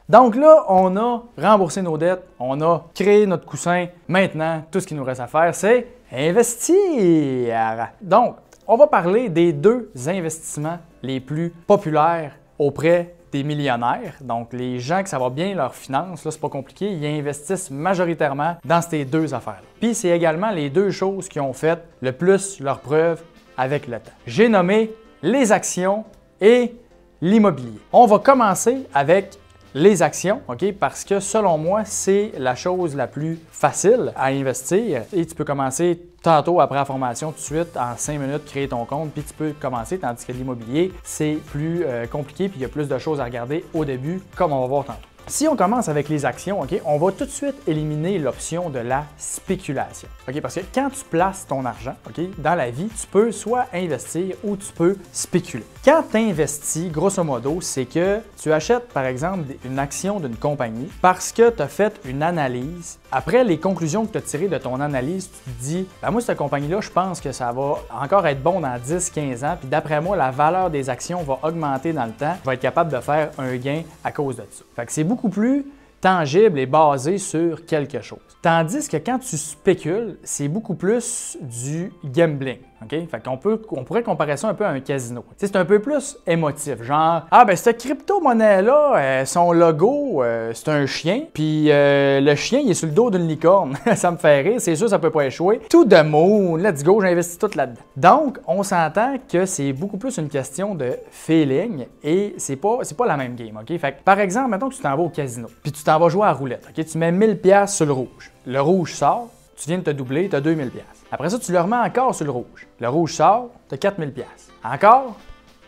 Donc là, on a remboursé nos dettes, on a créé notre coussin. Maintenant, tout ce qu'il nous reste à faire, c'est investir. Donc, on va parler des 2 investissements les plus populaires auprès des millionnaires. Donc, les gens que ça va bien leurs finances, là, c'est pas compliqué, ils investissent majoritairement dans ces 2 affaires-là. Puis, c'est également les 2 choses qui ont fait le plus leur preuve avec le temps. J'ai nommé les actions et l'immobilier. On va commencer avec les actions, OK? Parce que selon moi, c'est la chose la plus facile à investir et tu peux commencer tantôt après la formation tout de suite, en 5 minutes, créer ton compte, puis tu peux commencer, tandis que l'immobilier, c'est plus compliqué, puis il y a plus de choses à regarder au début, comme on va voir tantôt. Si on commence avec les actions, OK, on va tout de suite éliminer l'option de la spéculation. OK, parce que quand tu places ton argent, OK, dans la vie, tu peux soit investir ou tu peux spéculer. Quand tu investis, grosso modo, c'est que tu achètes, par exemple, une action d'une compagnie parce que tu as fait une analyse. Après les conclusions que tu as tirées de ton analyse, tu te dis, ben moi, cette compagnie-là, je pense que ça va encore être bon dans 10-15 ans, puis d'après moi, la valeur des actions va augmenter dans le temps, je vais être capable de faire un gain à cause de ça. Fait que c'est beaucoup plus tangible et basé sur quelque chose. Tandis que quand tu spécules, c'est beaucoup plus du gambling. OK? Fait qu'on pourrait comparer ça un peu à un casino. Tu sais, c'est un peu plus émotif. Genre, ah ben cette crypto-monnaie-là, son logo, c'est un chien. Puis le chien, il est sur le dos d'une licorne. Ça me fait rire. C'est sûr, ça peut pas échouer. Tout de mots, let's go, j'investis tout là-dedans. Donc, on s'entend que c'est beaucoup plus une question de feeling et c'est pas la même game. OK? Fait que, par exemple, mettons que tu t'en vas au casino. Puis tu t'en vas jouer à roulette. OK? Tu mets 1000$ sur le rouge. Le rouge sort, tu viens de te doubler, tu as 2000$. Après ça, tu le remets encore sur le rouge. Le rouge sort, tu as 4000$. Encore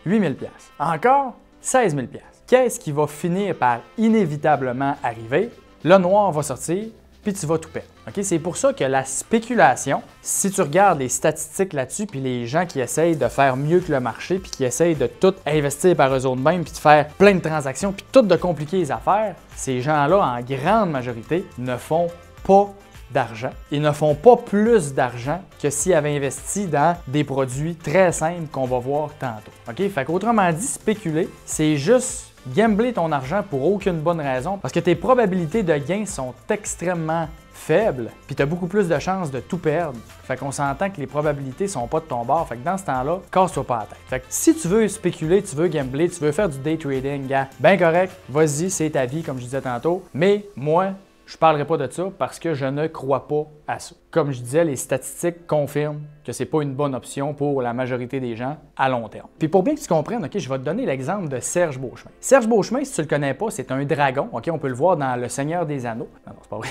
8000$. Encore 16000$. Qu'est-ce qui va finir par inévitablement arriver? Le noir va sortir, puis tu vas tout perdre. Okay? C'est pour ça que la spéculation, si tu regardes les statistiques là-dessus, puis les gens qui essayent de faire mieux que le marché, puis qui essayent de tout investir par eux autres mêmes, puis de faire plein de transactions, puis tout de compliquer les affaires, ces gens-là, en grande majorité, ne font pas d'argent. Ils ne font pas plus d'argent que s'ils avaient investi dans des produits très simples qu'on va voir tantôt. OK? Fait qu'autrement dit, spéculer, c'est juste gambler ton argent pour aucune bonne raison parce que tes probabilités de gain sont extrêmement faibles puis tu as beaucoup plus de chances de tout perdre. Fait qu'on s'entend que les probabilités sont pas de ton bord. Fait que dans ce temps-là, casse-toi pas la tête. Fait que si tu veux spéculer, tu veux gambler, tu veux faire du day trading, gars, ben correct, vas-y, c'est ta vie comme je disais tantôt. Mais moi, je ne parlerai pas de ça parce que je ne crois pas à ça. Comme je disais, les statistiques confirment que ce n'est pas une bonne option pour la majorité des gens à long terme. Puis pour bien que tu comprennes, OK, je vais te donner l'exemple de Serge Beauchemin. Serge Beauchemin, si tu ne le connais pas, c'est un dragon. OK, on peut le voir dans Le Seigneur des Anneaux. Non, c'est pas vrai.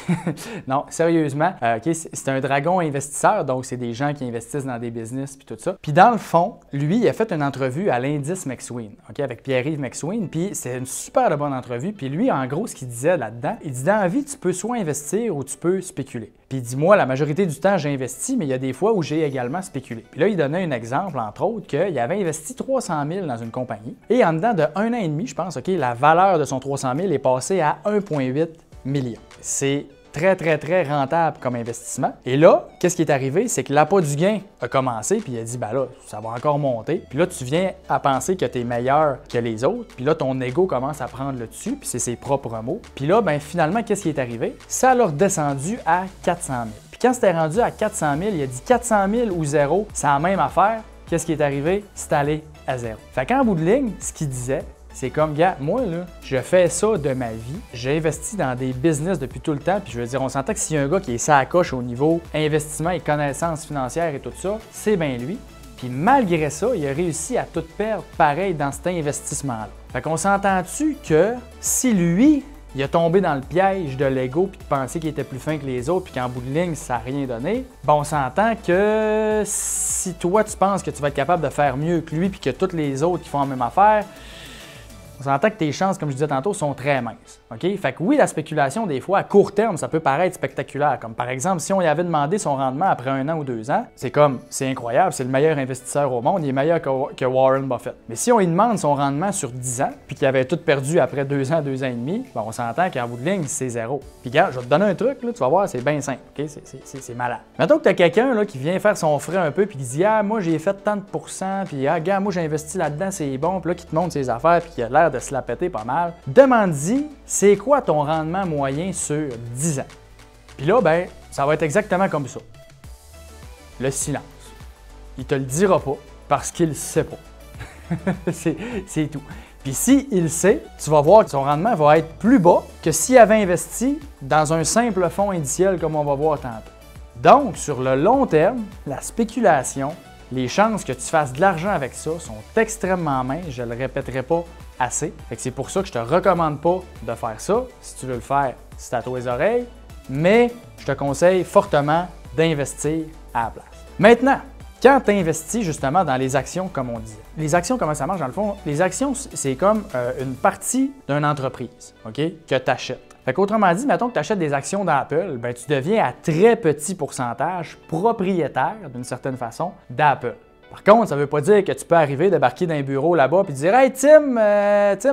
Non, sérieusement, OK, c'est un dragon investisseur, donc c'est des gens qui investissent dans des business puis tout ça. Puis dans le fond, lui, il a fait une entrevue à l'Indice McSween, OK, avec Pierre-Yves McSween, puis c'est une super bonne entrevue. Puis lui, en gros, ce qu'il disait là-dedans, il dit dans la vie, tu peux soit investir ou tu peux spéculer. Puis il dit, moi, la majorité du temps, j'ai investi, mais il y a des fois où j'ai également spéculé. Puis là, il donnait un exemple, entre autres, qu'il avait investi 300 000 dans une compagnie. Et en dedans de 1 an et demi, je pense, OK, la valeur de son 300 000 est passée à 1,8 million. C'est très, très, très rentable comme investissement. Et là, qu'est-ce qui est arrivé? C'est que l'appât du gain a commencé, puis il a dit, ben là, ça va encore monter. Puis là, tu viens à penser que tu es meilleur que les autres. Puis là, ton ego commence à prendre le dessus, puis c'est ses propres mots. Puis là, ben finalement, qu'est-ce qui est arrivé? Ça l'a redescendu à 400 000. Puis quand c'était rendu à 400 000, il a dit 400 000 ou zéro, c'est la même affaire. Qu'est-ce qui est arrivé? C'est allé à zéro. Fait qu'en bout de ligne, ce qu'il disait, c'est comme, gars, moi, là, je fais ça de ma vie. J'ai investi dans des business depuis tout le temps. Puis je veux dire, on s'entend que s'il y a un gars qui est ça à coche au niveau investissement et connaissances financières et tout ça, c'est bien lui. Puis malgré ça, il a réussi à tout perdre pareil dans cet investissement-là. Fait qu'on s'entend-tu que si lui, il a tombé dans le piège de l'ego puis de penser qu'il était plus fin que les autres puis qu'en bout de ligne, ça n'a rien donné, bon, on s'entend que si toi, tu penses que tu vas être capable de faire mieux que lui puis que tous les autres qui font la même affaire, on s'entend que tes chances, comme je disais tantôt, sont très minces. OK? Fait que oui, la spéculation, des fois, à court terme, ça peut paraître spectaculaire. Comme par exemple, si on lui avait demandé son rendement après 1 an ou 2 ans, c'est incroyable, c'est le meilleur investisseur au monde, il est meilleur que Warren Buffett. Mais si on lui demande son rendement sur 10 ans, puis qu'il avait tout perdu après 2 ans, 2 ans et demi, ben on s'entend qu'en bout de ligne, c'est zéro. Puis regarde, je vais te donner un truc, là, tu vas voir, c'est bien simple. OK? C'est malade. Mettons que tu as quelqu'un là, qui vient faire son frais un peu, puis qui dit, ah, moi, j'ai fait tant de pourcents, puis ah, gars, moi, j'ai investi là-dedans, c'est bon, puis là, qui te montre ses affaires, puis qui a l'air l'air de se la péter pas mal, demande-y c'est quoi ton rendement moyen sur 10 ans. Puis là, ben, ça va être exactement comme ça. Le silence. Il te le dira pas parce qu'il ne sait pas. c'est tout. Puis s'il sait, tu vas voir que son rendement va être plus bas que s'il avait investi dans un simple fonds indiciel comme on va voir tantôt. Donc, sur le long terme, la spéculation, les chances que tu fasses de l'argent avec ça sont extrêmement minces, je ne le répéterai pas assez. C'est pour ça que je ne te recommande pas de faire ça. Si tu veux le faire, c'est à toi les oreilles, mais je te conseille fortement d'investir à la place. Maintenant, quand tu investis justement dans les actions, comme on dit, les actions, comment ça marche dans le fond? Les actions, c'est comme une partie d'une entreprise, OK, que tu achètes. Fait qu'autrement dit, mettons que tu achètes des actions d'Apple, ben, tu deviens à très petit pourcentage propriétaire, d'une certaine façon, d'Apple. Par contre, ça ne veut pas dire que tu peux arriver, débarquer dans un bureau là-bas et dire « Hey Tim,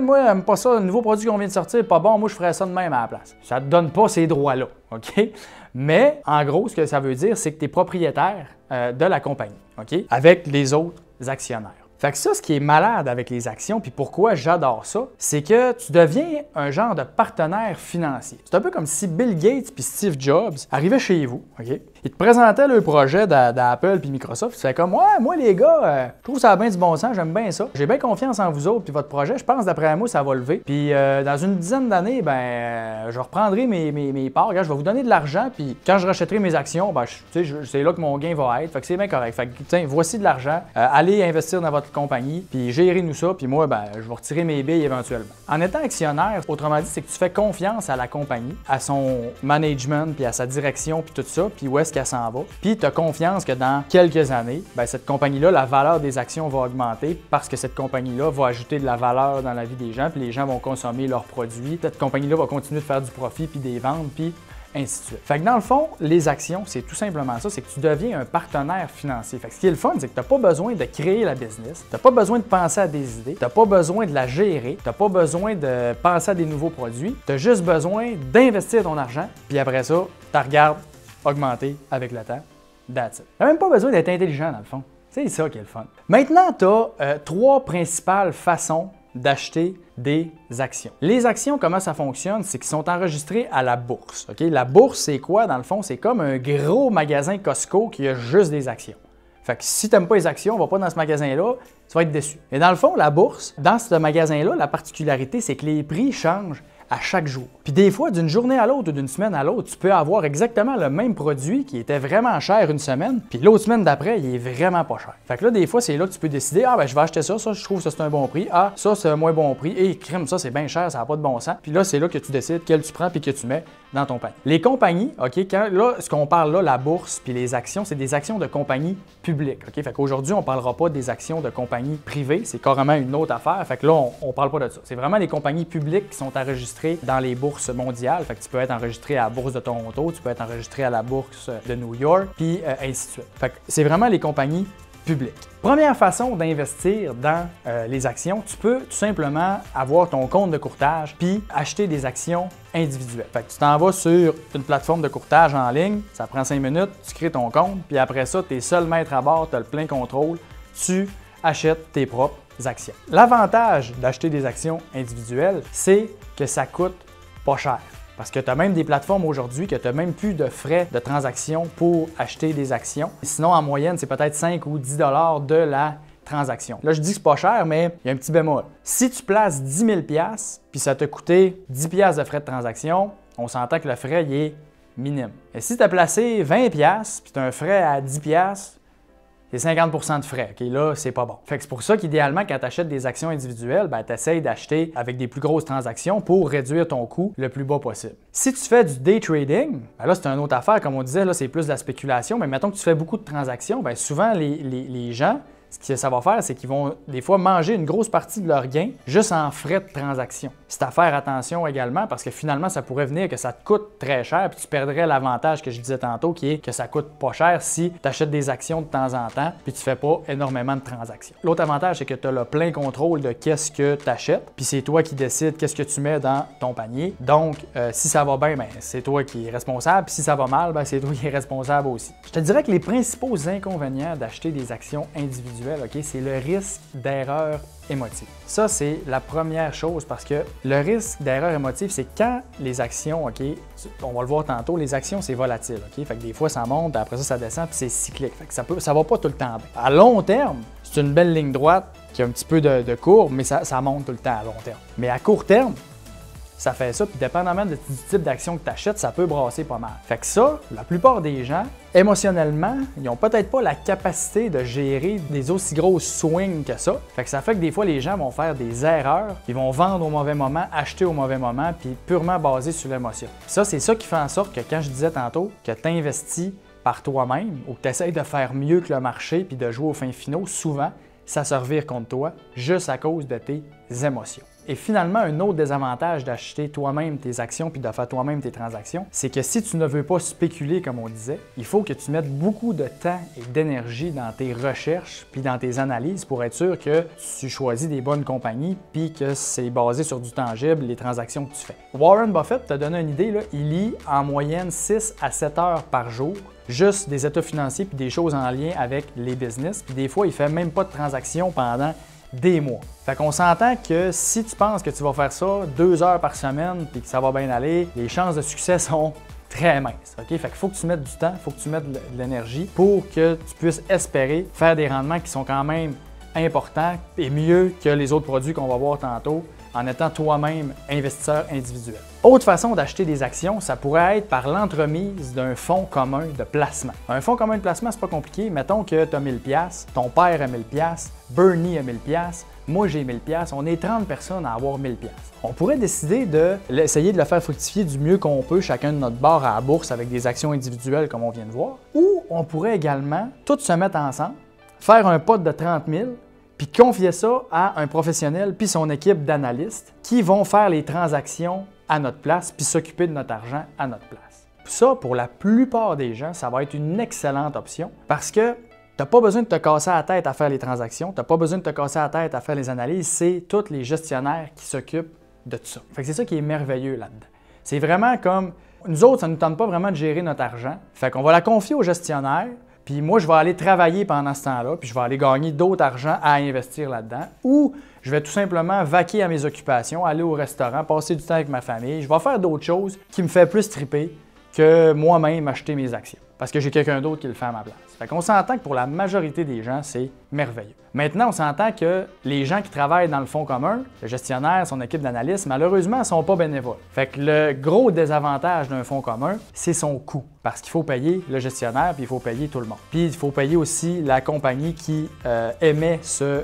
moi, j'aime pas ça, le nouveau produit qu'on vient de sortir, pas bon, moi je ferais ça de même à la place. » Ça ne te donne pas ces droits-là, OK? Mais en gros, ce que ça veut dire, c'est que tu es propriétaire de la compagnie, OK? Avec les autres actionnaires. Fait que ça, ce qui est malade avec les actions, puis pourquoi j'adore ça, c'est que tu deviens un genre de partenaire financier. C'est un peu comme si Bill Gates puis Steve Jobs arrivaient chez vous, OK? Ils te présentaient le projet d'Apple puis Microsoft, tu fais comme « Ouais, moi les gars, je trouve ça a bien du bon sens, j'aime bien ça. J'ai bien confiance en vous autres puis votre projet, je pense d'après moi ça va lever. Puis dans une dizaine d'années, je reprendrai mes parts, regarde, je vais vous donner de l'argent, puis quand je rachèterai mes actions, c'est là que mon gain va être. Fait que c'est bien correct. Fait que tiens, voici de l'argent, allez investir dans votre compagnie, puis gérez-nous ça, puis moi, je vais retirer mes billes éventuellement. » En étant actionnaire, autrement dit, c'est que tu fais confiance à la compagnie, à son management, puis à sa direction, puis tout ça, puis où est-ce qu'elle s'en va. Puis tu as confiance que dans quelques années, cette compagnie-là, la valeur des actions va augmenter parce que cette compagnie-là va ajouter de la valeur dans la vie des gens, puis les gens vont consommer leurs produits. Cette compagnie-là va continuer de faire du profit, puis des ventes, puis ainsi de suite. Fait que dans le fond, les actions, c'est tout simplement ça, c'est que tu deviens un partenaire financier. Fait que ce qui est le fun, c'est que tu n'as pas besoin de créer la business, tu n'as pas besoin de penser à des idées, tu n'as pas besoin de la gérer, tu n'as pas besoin de penser à des nouveaux produits, tu as juste besoin d'investir ton argent, puis après ça, tu regardes augmenter avec le temps. That's it. Tu n'as même pas besoin d'être intelligent dans le fond. C'est ça qui est le fun. Maintenant, tu as trois principales façons d'acheter des actions. Les actions, comment ça fonctionne? C'est qu'ils sont enregistrés à la bourse. Okay? La bourse, c'est quoi dans le fond? C'est comme un gros magasin Costco qui a juste des actions. Fait que si tu n'aimes pas les actions, on va pas dans ce magasin-là, tu vas être déçu. Et dans le fond, la bourse, dans ce magasin-là, la particularité, c'est que les prix changent à chaque jour. Puis des fois, d'une journée à l'autre ou d'une semaine à l'autre, tu peux avoir exactement le même produit qui était vraiment cher une semaine, puis l'autre semaine d'après, il est vraiment pas cher. Fait que là, des fois, c'est là que tu peux décider, je vais acheter ça, je trouve que ça c'est un bon prix, ça c'est un moins bon prix, et crème, ça c'est bien cher, ça n'a pas de bon sens. Puis là, c'est là que tu décides quel tu prends puis que tu mets dans ton panier. Les compagnies, OK, là, ce qu'on parle là, la bourse puis les actions, c'est des actions de compagnies publiques, OK? Fait qu'aujourd'hui, on parlera pas des actions de compagnies privées, c'est carrément une autre affaire. Fait que là, on parle pas de ça. C'est vraiment les compagnies publiques qui sont enregistrées dans les bourses mondiales. Fait que tu peux être enregistré à la bourse de Toronto, tu peux être enregistré à la bourse de New York, puis ainsi de suite. Fait que c'est vraiment les compagnies publiques. Première façon d'investir dans les actions, tu peux tout simplement avoir ton compte de courtage puis acheter des actions individuelles. Fait que tu t'en vas sur une plateforme de courtage en ligne, ça prend 5 minutes, tu crées ton compte, puis après ça, tu es seul maître à bord, tu as le plein contrôle, tu achètes tes propres actions. L'avantage d'acheter des actions individuelles, c'est que ça coûte pas cher. Parce que tu as même des plateformes aujourd'hui que tu n'as même plus de frais de transaction pour acheter des actions. Sinon, en moyenne, c'est peut-être 5 ou 10 $ de la transaction. Là, je dis que c'est pas cher, mais il y a un petit bémol. Si tu places 10 000 $ puis ça t'a coûté 10 $ de frais de transaction, on s'entend que le frais il est minime. Et si tu as placé 20 $ puis tu as un frais à 10 $, c'est 50 % de frais. OK, là, c'est pas bon. Fait que c'est pour ça qu'idéalement, quand tu achètes des actions individuelles, tu essaies d'acheter avec des plus grosses transactions pour réduire ton coût le plus bas possible. Si tu fais du day trading, là, c'est une autre affaire. Comme on disait, là, c'est plus de la spéculation. Mais mettons que tu fais beaucoup de transactions, souvent, les gens, ce que ça va faire, c'est qu'ils vont des fois manger une grosse partie de leur gain juste en frais de transaction. C'est à faire attention également parce que finalement, ça pourrait venir que ça te coûte très cher puis tu perdrais l'avantage que je disais tantôt qui est que ça coûte pas cher si tu achètes des actions de temps en temps puis tu fais pas énormément de transactions. L'autre avantage, c'est que tu as le plein contrôle de qu'est-ce que tu achètes puis c'est toi qui décides qu'est-ce que tu mets dans ton panier. Donc, si ça va bien, c'est toi qui es responsable puis si ça va mal, c'est toi qui es responsable aussi. Je te dirais que les principaux inconvénients d'acheter des actions individuelles, individuel, OK, c'est le risque d'erreur émotive. Ça, c'est la première chose parce que le risque d'erreur émotive, c'est quand les actions, OK, on va le voir tantôt, les actions, c'est volatile, OK? Fait que des fois, ça monte, après ça descend, puis c'est cyclique. Fait que ça va pas tout le temps bien. À long terme, c'est une belle ligne droite qui a un petit peu de courbe, mais ça monte tout le temps à long terme. Mais à court terme, ça fait ça, puis dépendamment du type d'action que tu achètes, ça peut brasser pas mal. Fait que ça, la plupart des gens, émotionnellement, ils n'ont peut-être pas la capacité de gérer des aussi grosses swings que ça. Fait que ça fait que des fois, les gens vont faire des erreurs, ils vont vendre au mauvais moment, acheter au mauvais moment, puis purement basé sur l'émotion. Ça, c'est ça qui fait en sorte que quand je disais tantôt que tu investis par toi-même ou que tu essaies de faire mieux que le marché puis de jouer aux fins finaux, souvent, ça se revire contre toi juste à cause de tes émotions. Et finalement, un autre désavantage d'acheter toi-même tes actions puis de faire toi-même tes transactions, c'est que si tu ne veux pas spéculer, comme on disait, il faut que tu mettes beaucoup de temps et d'énergie dans tes recherches puis dans tes analyses pour être sûr que tu choisis des bonnes compagnies puis que c'est basé sur du tangible, les transactions que tu fais. Warren Buffett t'a donné une idée, là, il lit en moyenne 6 à 7 heures par jour, juste des états financiers puis des choses en lien avec les business. Puis des fois, il ne fait même pas de transactions pendant des mois. Fait qu'on s'entend que si tu penses que tu vas faire ça 2 heures par semaine puis que ça va bien aller, les chances de succès sont très minces. OK? Fait qu'il faut que tu mettes du temps, il faut que tu mettes de l'énergie pour que tu puisses espérer faire des rendements qui sont quand même importants et mieux que les autres produits qu'on va voir tantôt en étant toi-même investisseur individuel. Autre façon d'acheter des actions, ça pourrait être par l'entremise d'un fonds commun de placement. Un fonds commun de placement, c'est pas compliqué. Mettons que tu as 1000 $, ton père a 1000 $, Bernie a 1000 $, moi j'ai 1000 $, on est 30 personnes à avoir 1000 $. On pourrait décider d'essayer de le faire fructifier du mieux qu'on peut, chacun de notre bord à la bourse avec des actions individuelles comme on vient de voir. Ou on pourrait également tous se mettre ensemble, faire un pot de 30 000 puis confier ça à un professionnel puis son équipe d'analystes qui vont faire les transactions à notre place puis s'occuper de notre argent à notre place. Ça, pour la plupart des gens, ça va être une excellente option parce que tu n'as pas besoin de te casser la tête à faire les transactions, tu n'as pas besoin de te casser la tête à faire les analyses, c'est tous les gestionnaires qui s'occupent de tout ça. Fait que c'est ça qui est merveilleux là-dedans. C'est vraiment comme, nous autres, ça ne nous tente pas vraiment de gérer notre argent, fait qu'on va la confier aux gestionnaires. Puis moi, je vais aller travailler pendant ce temps-là, puis je vais aller gagner d'autres argent à investir là-dedans. Ou je vais tout simplement vaquer à mes occupations, aller au restaurant, passer du temps avec ma famille. Je vais faire d'autres choses qui me font plus triper que moi-même acheter mes actions. Parce que j'ai quelqu'un d'autre qui le fait à ma place. Fait qu'on s'entend que pour la majorité des gens, c'est merveilleux. Maintenant, on s'entend que les gens qui travaillent dans le fonds commun, le gestionnaire, son équipe d'analystes, malheureusement, ne sont pas bénévoles. Fait que le gros désavantage d'un fonds commun, c'est son coût. Parce qu'il faut payer le gestionnaire, puis il faut payer tout le monde. Puis il faut payer aussi la compagnie qui émet ce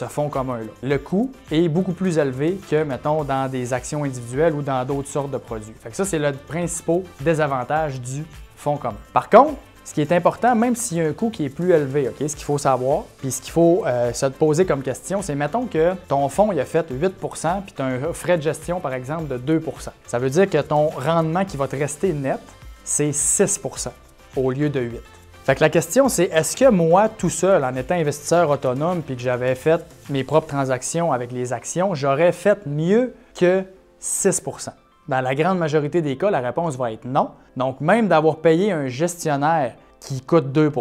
fonds commun-là. Le coût est beaucoup plus élevé que, mettons, dans des actions individuelles ou dans d'autres sortes de produits. Fait que ça, c'est le principal désavantage du fonds commun. Par contre, ce qui est important, même s'il y a un coût qui est plus élevé, OK, ce qu'il faut savoir, puis ce qu'il faut se poser comme question, c'est mettons que ton fonds il a fait 8 puis tu as un frais de gestion, par exemple, de 2 Ça veut dire que ton rendement qui va te rester net, c'est 6 au lieu de 8 Fait que la question, c'est est-ce que moi, tout seul, en étant investisseur autonome puis que j'avais fait mes propres transactions avec les actions, j'aurais fait mieux que 6 Dans la grande majorité des cas, la réponse va être non. Donc, même d'avoir payé un gestionnaire qui coûte 2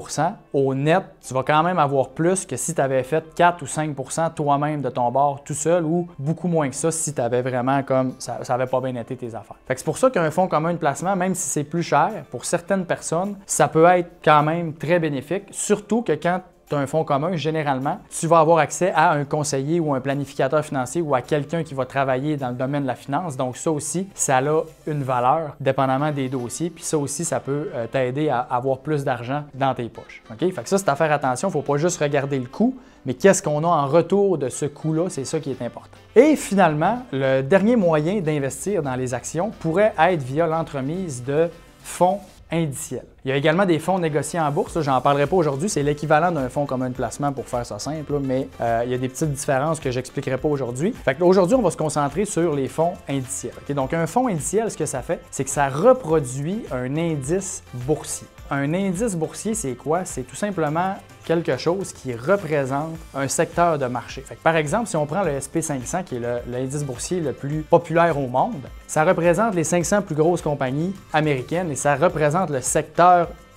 au net, tu vas quand même avoir plus que si tu avais fait 4 ou 5 toi-même de ton bord tout seul ou beaucoup moins que ça si tu avais vraiment comme ça n'avait pas bien été tes affaires. Fait que c'est pour ça qu'un fonds commun de placement, même si c'est plus cher, pour certaines personnes, ça peut être quand même très bénéfique, surtout que quand tu as un fonds commun, généralement, tu vas avoir accès à un conseiller ou un planificateur financier ou à quelqu'un qui va travailler dans le domaine de la finance. Donc ça aussi, ça a une valeur dépendamment des dossiers. Puis ça aussi, ça peut t'aider à avoir plus d'argent dans tes poches. OK? Fait que ça, c'est à faire attention. Il ne faut pas juste regarder le coût, mais qu'est-ce qu'on a en retour de ce coût-là, c'est ça qui est important. Et finalement, le dernier moyen d'investir dans les actions pourrait être via l'entremise de fonds indiciels. Il y a également des fonds négociés en bourse, j'en parlerai pas aujourd'hui, c'est l'équivalent d'un fonds commun de placement pour faire ça simple, mais il y a des petites différences que j'expliquerai pas aujourd'hui. Fait que aujourd'hui, on va se concentrer sur les fonds indiciels. Okay? Donc un fonds indiciel, ce que ça fait, c'est que ça reproduit un indice boursier. Un indice boursier, c'est quoi? C'est tout simplement quelque chose qui représente un secteur de marché. Fait que par exemple, si on prend le SP500, qui est l'indice boursier le plus populaire au monde, ça représente les 500 plus grosses compagnies américaines et ça représente le secteur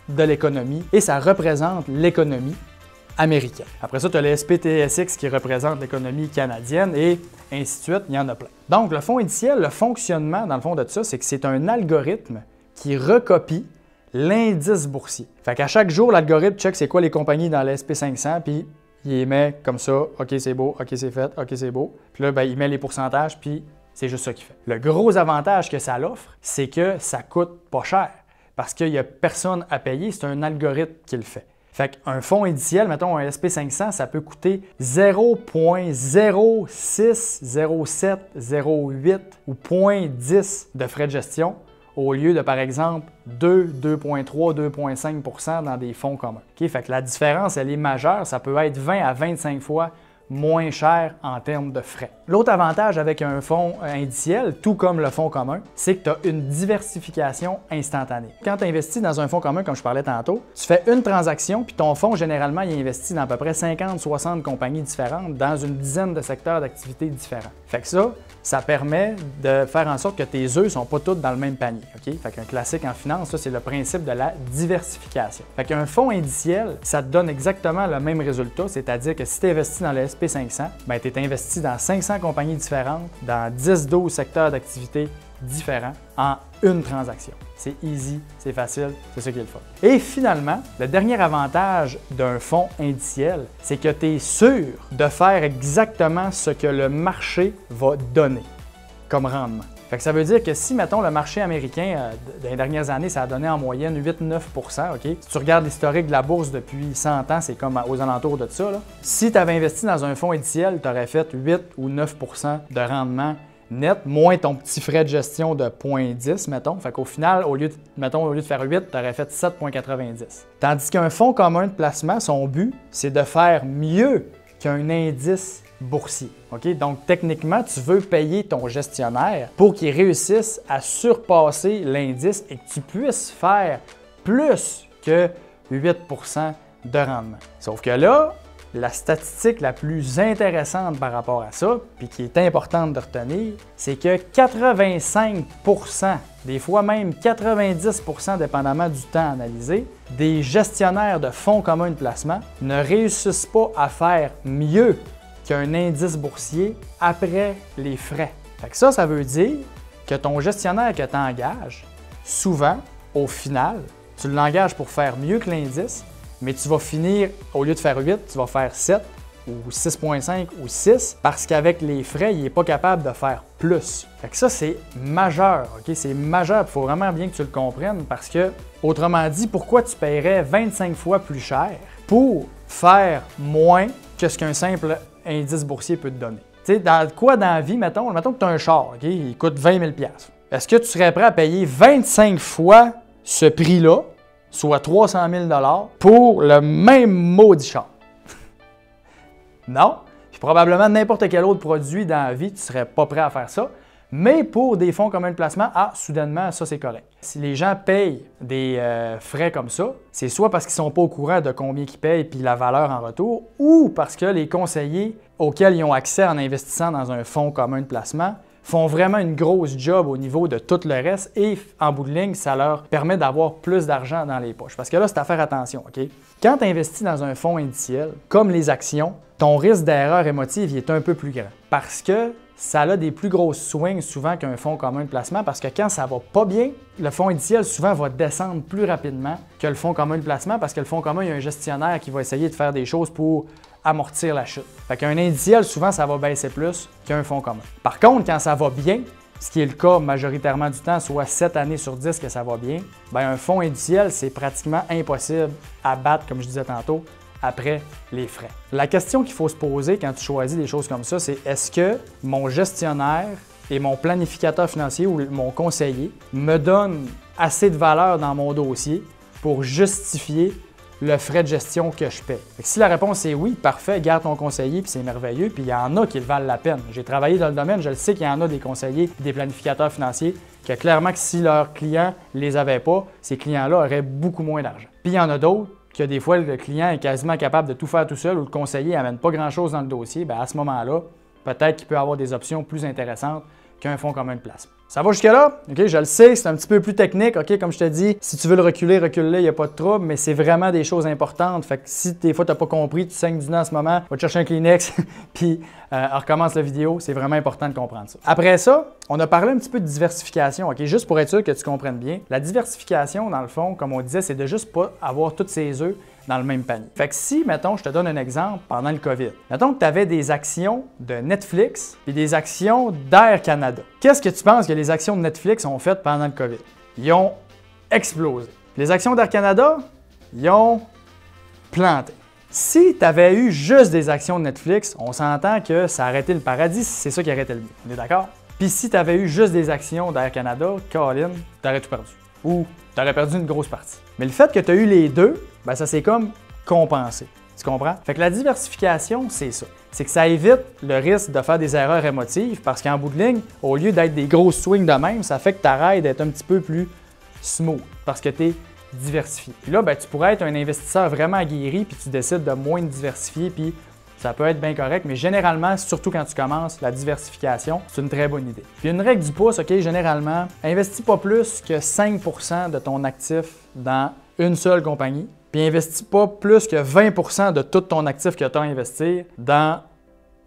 de l'économie et ça représente l'économie américain. Après ça, tu as le SPTSX qui représente l'économie canadienne et ainsi de suite, il y en a plein. Donc, le fonds indiciel, le fonctionnement dans le fond de ça, c'est que c'est un algorithme qui recopie l'indice boursier. Fait qu'à chaque jour, l'algorithme check c'est quoi les compagnies dans le SP500, puis il les met comme ça, OK, c'est beau, OK, c'est fait, OK, c'est beau. Puis là, ben, il met les pourcentages, puis c'est juste ça qu'il fait. Le gros avantage que ça l'offre, c'est que ça coûte pas cher parce qu'il n'y a personne à payer, c'est un algorithme qui le fait. Fait qu'un fonds indiciel, mettons un SP500, ça peut coûter 0,060708 ou 0,10 de frais de gestion au lieu de, par exemple, 2, 2,3, 2,5 % dans des fonds communs. Okay? Fait que la différence, elle est majeure. Ça peut être 20 à 25 fois moins cher en termes de frais. L'autre avantage avec un fonds indiciel, tout comme le fonds commun, c'est que tu as une diversification instantanée. Quand tu investis dans un fonds commun, comme je parlais tantôt, tu fais une transaction, puis ton fonds, généralement, il investit dans à peu près 50-60 compagnies différentes dans une dizaine de secteurs d'activité différents. Fait que ça permet de faire en sorte que tes œufs ne sont pas tous dans le même panier. Okay? Fait qu'un classique en finance, ça, c'est le principe de la diversification. Fait qu'un fonds indiciel, ça te donne exactement le même résultat, c'est-à-dire que si tu investis dans le SP500, ben, tu es investi dans 500 compagnies différentes, dans 10-12 secteurs d'activité différents en une transaction. C'est easy, c'est facile, c'est ça qui est le fun. Et finalement, le dernier avantage d'un fonds indiciel, c'est que tu es sûr de faire exactement ce que le marché va donner comme rendement. Fait que ça veut dire que si, mettons, le marché américain, dans les dernières années, ça a donné en moyenne 8-9 %, OK? Si tu regardes l'historique de la bourse depuis 100 ans, c'est comme aux alentours de ça, là. Si tu avais investi dans un fonds indiciel, tu aurais fait 8 ou 9 % de rendement net, moins ton petit frais de gestion de 0,10, mettons. Fait qu'au final, au lieu de faire 8, tu aurais fait 7,90. Tandis qu'un fonds commun de placement, son but, c'est de faire mieux qu'un indice boursier. Okay? Donc, techniquement, tu veux payer ton gestionnaire pour qu'il réussisse à surpasser l'indice et que tu puisses faire plus que 8 % de rendement. Sauf que là, la statistique la plus intéressante par rapport à ça, puis qui est importante de retenir, c'est que 85 %, des fois même 90 % dépendamment du temps analysé, des gestionnaires de fonds communs de placement ne réussissent pas à faire mieux qu'un indice boursier après les frais. Fait que ça veut dire que ton gestionnaire que tu engages, souvent, au final, tu l'engages pour faire mieux que l'indice, mais tu vas finir, au lieu de faire 8, tu vas faire 7 ou 6,5 ou 6 parce qu'avec les frais, il n'est pas capable de faire plus. Fait que ça, c'est majeur, OK? C'est majeur, il faut vraiment bien que tu le comprennes parce que, autrement dit, pourquoi tu paierais 25 fois plus cher pour faire moins que ce qu'un simple indice boursier peut te donner? Tu sais, dans quoi dans la vie, mettons que tu as un char, OK? Il coûte 20 000 $. Est-ce que tu serais prêt à payer 25 fois ce prix-là, soit 300 000 $ pour le même maudit char? Non. Puis probablement n'importe quel autre produit dans la vie, tu ne serais pas prêt à faire ça. Mais pour des fonds communs de placement, soudainement, ça, c'est correct. Si les gens payent des frais comme ça, c'est soit parce qu'ils ne sont pas au courant de combien ils payent puis la valeur en retour, ou parce que les conseillers auxquels ils ont accès en investissant dans un fonds commun de placement font vraiment une grosse job au niveau de tout le reste et en bout de ligne, ça leur permet d'avoir plus d'argent dans les poches. Parce que là, c'est à faire attention, OK? Quand tu investis dans un fonds indiciel, comme les actions, ton risque d'erreur émotive il est un peu plus grand. Parce que ça a des plus grosses swings souvent qu'un fonds commun de placement parce que quand ça va pas bien, le fonds indiciel souvent va descendre plus rapidement que le fonds commun de placement parce que le fonds commun, il y a un gestionnaire qui va essayer de faire des choses pour amortir la chute. Fait qu'un indiciel, souvent, ça va baisser plus qu'un fonds commun. Par contre, quand ça va bien, ce qui est le cas majoritairement du temps, soit 7 années sur 10 que ça va bien, bien un fonds indiciel, c'est pratiquement impossible à battre, comme je disais tantôt, après les frais. La question qu'il faut se poser quand tu choisis des choses comme ça, c'est est-ce que mon gestionnaire et mon planificateur financier ou mon conseiller me donnent assez de valeur dans mon dossier pour justifier le frais de gestion que je paie? Si la réponse est oui, parfait, garde ton conseiller, puis c'est merveilleux, puis il y en a qui le valent la peine. J'ai travaillé dans le domaine, je le sais qu'il y en a des conseillers et des planificateurs financiers que clairement que si leurs clients ne les avaient pas, ces clients-là auraient beaucoup moins d'argent. Puis il y en a d'autres que des fois le client est quasiment capable de tout faire tout seul ou le conseiller n'amène pas grand-chose dans le dossier, bien à ce moment-là, peut-être qu'il peut avoir des options plus intéressantes qu'un fonds commun de placement. Ça va jusque-là? OK, je le sais, c'est un petit peu plus technique. OK, comme je te dis, si tu veux le reculer, recule-le, il n'y a pas de trouble, mais c'est vraiment des choses importantes. Fait que si des fois tu n'as pas compris, tu saignes du nez en ce moment, va te chercher un Kleenex, puis recommence la vidéo. C'est vraiment important de comprendre ça. Après ça, on a parlé un petit peu de diversification, OK? Juste pour être sûr que tu comprennes bien. La diversification, dans le fond, comme on disait, c'est de juste pas avoir tous ses œufs dans le même panier. Fait que si, mettons, je te donne un exemple pendant le COVID. Mettons que tu avais des actions de Netflix et des actions d'Air Canada. Qu'est-ce que tu penses que les actions de Netflix ont fait pendant le COVID? Ils ont explosé. Les actions d'Air Canada, ils ont planté. Si tu avais eu juste des actions de Netflix, on s'entend que ça arrêtait le paradis, c'est ça qui arrêtait le mieux. On est d'accord? Puis si tu avais eu juste des actions d'Air Canada, Colin, tu aurais tout perdu. Ou tu aurais perdu une grosse partie. Mais le fait que tu as eu les deux, ben ça s'est comme compensé. Tu comprends? Fait que la diversification, c'est ça. C'est que ça évite le risque de faire des erreurs émotives parce qu'en bout de ligne, au lieu d'être des gros swings de même, ça fait que tu arrêtes d'être un petit peu plus smooth parce que tu es diversifié. Puis là, ben, tu pourrais être un investisseur vraiment aguerri puis tu décides de moins diversifier puis ça peut être bien correct, mais généralement, surtout quand tu commences, la diversification, c'est une très bonne idée. Puis une règle du pouce, OK, généralement, investis pas plus que 5 % de ton actif dans une seule compagnie, puis investis pas plus que 20 % de tout ton actif que tu as à investir dans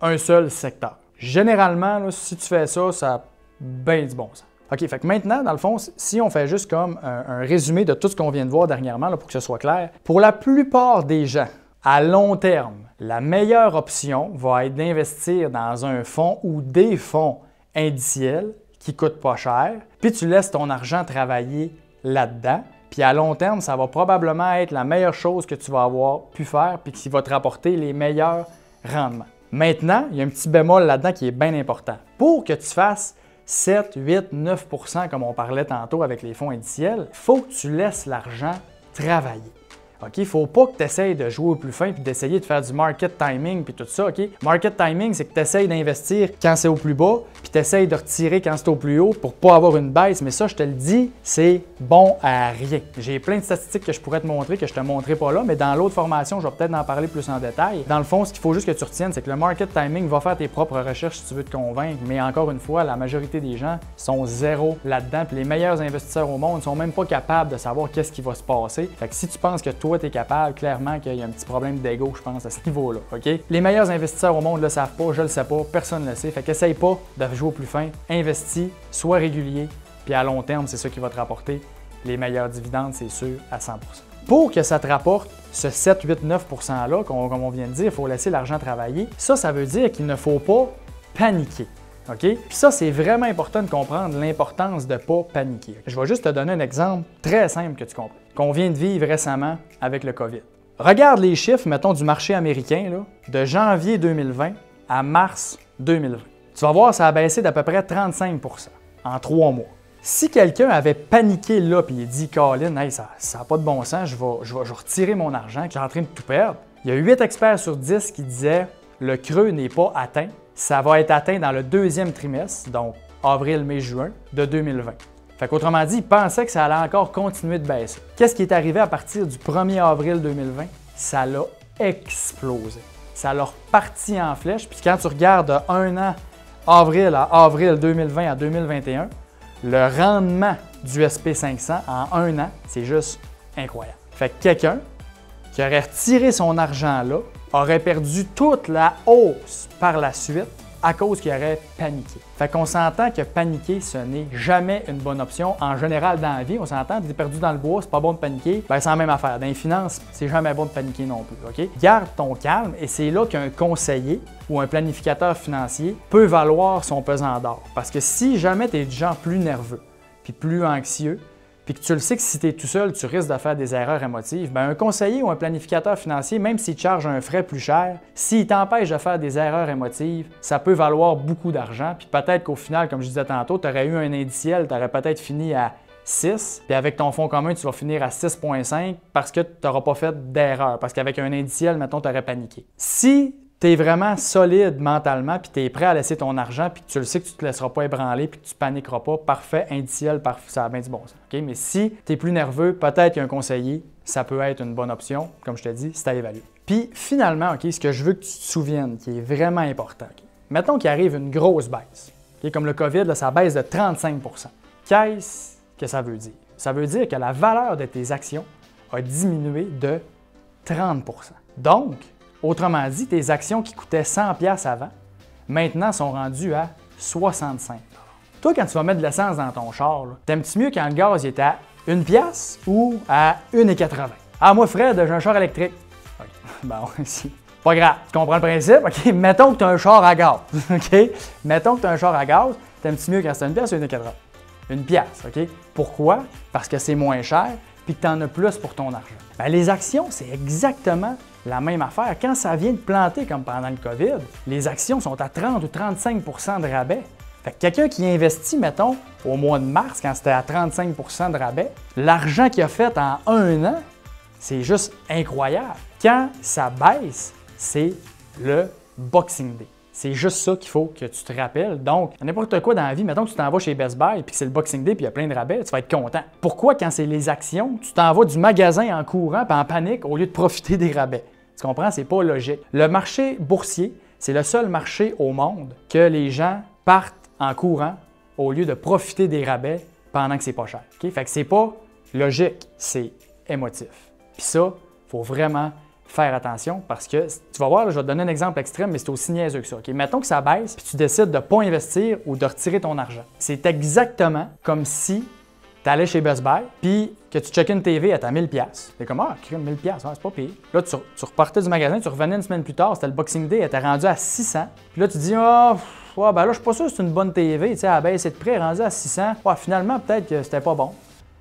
un seul secteur. Généralement, là, si tu fais ça, ça a bien du bon sens. OK, fait que maintenant, dans le fond, si on fait juste comme un résumé de tout ce qu'on vient de voir dernièrement, là, pour que ce soit clair, pour la plupart des gens, à long terme, la meilleure option va être d'investir dans un fonds ou des fonds indiciels qui ne coûtent pas cher, puis tu laisses ton argent travailler là-dedans. Puis à long terme, ça va probablement être la meilleure chose que tu vas avoir pu faire puis qui va te rapporter les meilleurs rendements. Maintenant, il y a un petit bémol là-dedans qui est bien important. Pour que tu fasses 7, 8, 9 % comme on parlait tantôt avec les fonds indiciels, il faut que tu laisses l'argent travailler. OK? Il ne faut pas que tu essayes de jouer au plus fin puis d'essayer de faire du market timing puis tout ça. OK? Market timing, c'est que tu essayes d'investir quand c'est au plus bas puis tu essayes de retirer quand c'est au plus haut pour ne pas avoir une baisse. Mais ça, je te le dis, c'est bon à rien. J'ai plein de statistiques que je pourrais te montrer, que je ne te montrerai pas là, mais dans l'autre formation, je vais peut-être en parler plus en détail. Dans le fond, ce qu'il faut juste que tu retiennes, c'est que le market timing va faire tes propres recherches si tu veux te convaincre. Mais encore une fois, la majorité des gens sont zéro là-dedans. Puis les meilleurs investisseurs au monde ne sont même pas capables de savoir qu'est-ce qui va se passer. Fait que si tu penses que toi, tu es capable, clairement qu'il y a un petit problème d'ego, je pense, à ce niveau-là. OK? Les meilleurs investisseurs au monde ne le savent pas, je ne le sais pas, personne ne le sait. Fait qu'essaye pas de jouer au plus fin. Investis, sois régulier, puis à long terme, c'est ça qui va te rapporter les meilleurs dividendes, c'est sûr, à 100 %. Pour que ça te rapporte ce 7, 8, 9 %-là, comme on vient de dire, il faut laisser l'argent travailler. Ça veut dire qu'il ne faut pas paniquer. OK? Puis ça, c'est vraiment important de comprendre l'importance de ne pas paniquer. Je vais juste te donner un exemple très simple que tu comprends, qu'on vient de vivre récemment avec le COVID. Regarde les chiffres, mettons, du marché américain, là, de janvier 2020 à mars 2020. Tu vas voir, ça a baissé d'à peu près 35 % en 3 mois. Si quelqu'un avait paniqué là et il dit « Colin, hey, ça n'a pas de bon sens, je vais retirer mon argent, que j'ai en train de tout perdre », il y a 8 experts sur 10 qui disaient « Le creux n'est pas atteint, ça va être atteint dans le deuxième trimestre, donc avril, mai, juin de 2020. » Fait qu'autrement dit, ils pensaient que ça allait encore continuer de baisser. Qu'est-ce qui est arrivé à partir du 1er avril 2020? Ça l'a explosé. Ça l'a reparti en flèche. Puis quand tu regardes de 1 an, avril à avril 2020 à 2021, le rendement du SP500 en 1 an, c'est juste incroyable. Fait que quelqu'un qui aurait retiré son argent là aurait perdu toute la hausse par la suite à cause qu'il aurait paniqué. Fait qu'on s'entend que paniquer, ce n'est jamais une bonne option. En général, dans la vie, on s'entend, tu es perdu dans le bois, c'est pas bon de paniquer. Ben, c'est la même affaire. Dans les finances, c'est jamais bon de paniquer non plus. OK? Garde ton calme et c'est là qu'un conseiller ou un planificateur financier peut valoir son pesant d'or. Parce que si jamais tu es du genre plus nerveux puis plus anxieux, puis que tu le sais que si tu es tout seul, tu risques de faire des erreurs émotives, bien, un conseiller ou un planificateur financier, même s'il te charge un frais plus cher, s'il t'empêche de faire des erreurs émotives, ça peut valoir beaucoup d'argent. Puis peut-être qu'au final, comme je disais tantôt, tu aurais eu un indiciel, tu aurais peut-être fini à 6, puis avec ton fonds commun, tu vas finir à 6,5 parce que tu n'auras pas fait d'erreur, parce qu'avec un indiciel, mettons, tu aurais paniqué. Si tu es vraiment solide mentalement, puis tu es prêt à laisser ton argent, puis que tu le sais que tu ne te laisseras pas ébranler, puis que tu ne paniqueras pas, parfait, indiciel, ça a bien du bon sens. Okay? Mais si tu es plus nerveux, peut-être qu'un conseiller, ça peut être une bonne option, comme je te dis, c'est à évaluer. Puis finalement, okay, ce que je veux que tu te souviennes, qui est vraiment important, okay? Mettons qu'il arrive une grosse baisse. Okay, comme le COVID, là, ça baisse de 35 %. Qu'est-ce que ça veut dire? Ça veut dire que la valeur de tes actions a diminué de 30 %. Donc, autrement dit, tes actions qui coûtaient 100 $ avant, maintenant sont rendues à 65 $. Toi, quand tu vas mettre de l'essence dans ton char, t'aimes-tu mieux quand le gaz il est à 1 $ ou à 1,80 $? Ah, moi, Fred, j'ai un char électrique. OK. Bon, ici. Pas grave, tu comprends le principe? OK, mettons que tu as un char à gaz. OK? Mettons que tu as un char à gaz, t'aimes-tu mieux quand c'est 1 $ ou 1,80 $? 1 $, OK? Pourquoi? Parce que c'est moins cher puis que tu en as plus pour ton argent. Bien, les actions, c'est exactement la même affaire. Quand ça vient de planter, comme pendant le COVID, les actions sont à 30 ou 35 % de rabais. Fait que quelqu'un qui investit, mettons, au mois de mars, quand c'était à 35 % de rabais, l'argent qu'il a fait en un an, c'est juste incroyable. Quand ça baisse, c'est le Boxing Day. C'est juste ça qu'il faut que tu te rappelles. Donc, n'importe quoi dans la vie, mettons que tu t'en vas chez Best Buy puis que c'est le Boxing Day puis il y a plein de rabais, tu vas être content. Pourquoi, quand c'est les actions, tu t'en vas du magasin en courant puis en panique au lieu de profiter des rabais? Tu comprends? C'est pas logique. Le marché boursier, c'est le seul marché au monde que les gens partent en courant au lieu de profiter des rabais pendant que c'est pas cher. Okay? Fait que c'est pas logique, c'est émotif. Puis ça, il faut vraiment faire attention parce que, tu vas voir, là, je vais te donner un exemple extrême, mais c'est aussi niaiseux que ça. Okay? Mettons que ça baisse, puis tu décides de ne pas investir ou de retirer ton argent. C'est exactement comme si tu allais chez Best Buy, puis que tu checkais une TV à 1000 $. C'est comme, ah, 1000 $, c'est pas pire. Là, tu repartais du magasin, tu revenais une semaine plus tard, c'était le Boxing Day, elle était rendue à 600. Puis là, tu dis, ah, ben là, je suis pas sûr que c'est une bonne TV, tu sais, elle baisse de prix, elle est rendue à 600. Ouais, finalement, peut-être que c'était pas bon.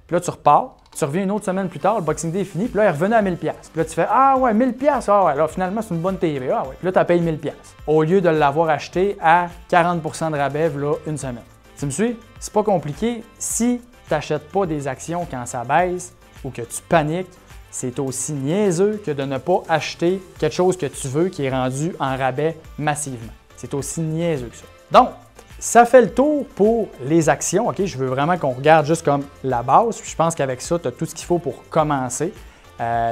Puis là, tu repars. Tu reviens une autre semaine plus tard, le Boxing Day est fini, puis là, il est revenu à 1000 $. Puis là, tu fais, ah ouais, 1000 $, ah ouais, là, finalement, c'est une bonne TV, ah ouais. Puis là, tu as payé 1000 $, au lieu de l'avoir acheté à 40 % de rabais, là, une semaine. Tu me suis? C'est pas compliqué. Si tu n'achètes pas des actions quand ça baisse ou que tu paniques, c'est aussi niaiseux que de ne pas acheter quelque chose que tu veux qui est rendu en rabais massivement. C'est aussi niaiseux que ça. Donc, ça fait le tour pour les actions. OK? Je veux vraiment qu'on regarde juste comme la base. Puis je pense qu'avec ça, tu as tout ce qu'il faut pour commencer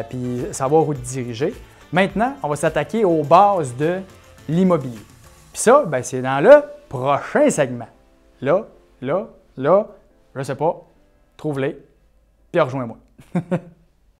puis savoir où te diriger. Maintenant, on va s'attaquer aux bases de l'immobilier. Puis ça, ben, c'est dans le prochain segment. Là, je sais pas, trouve-les, puis rejoins-moi.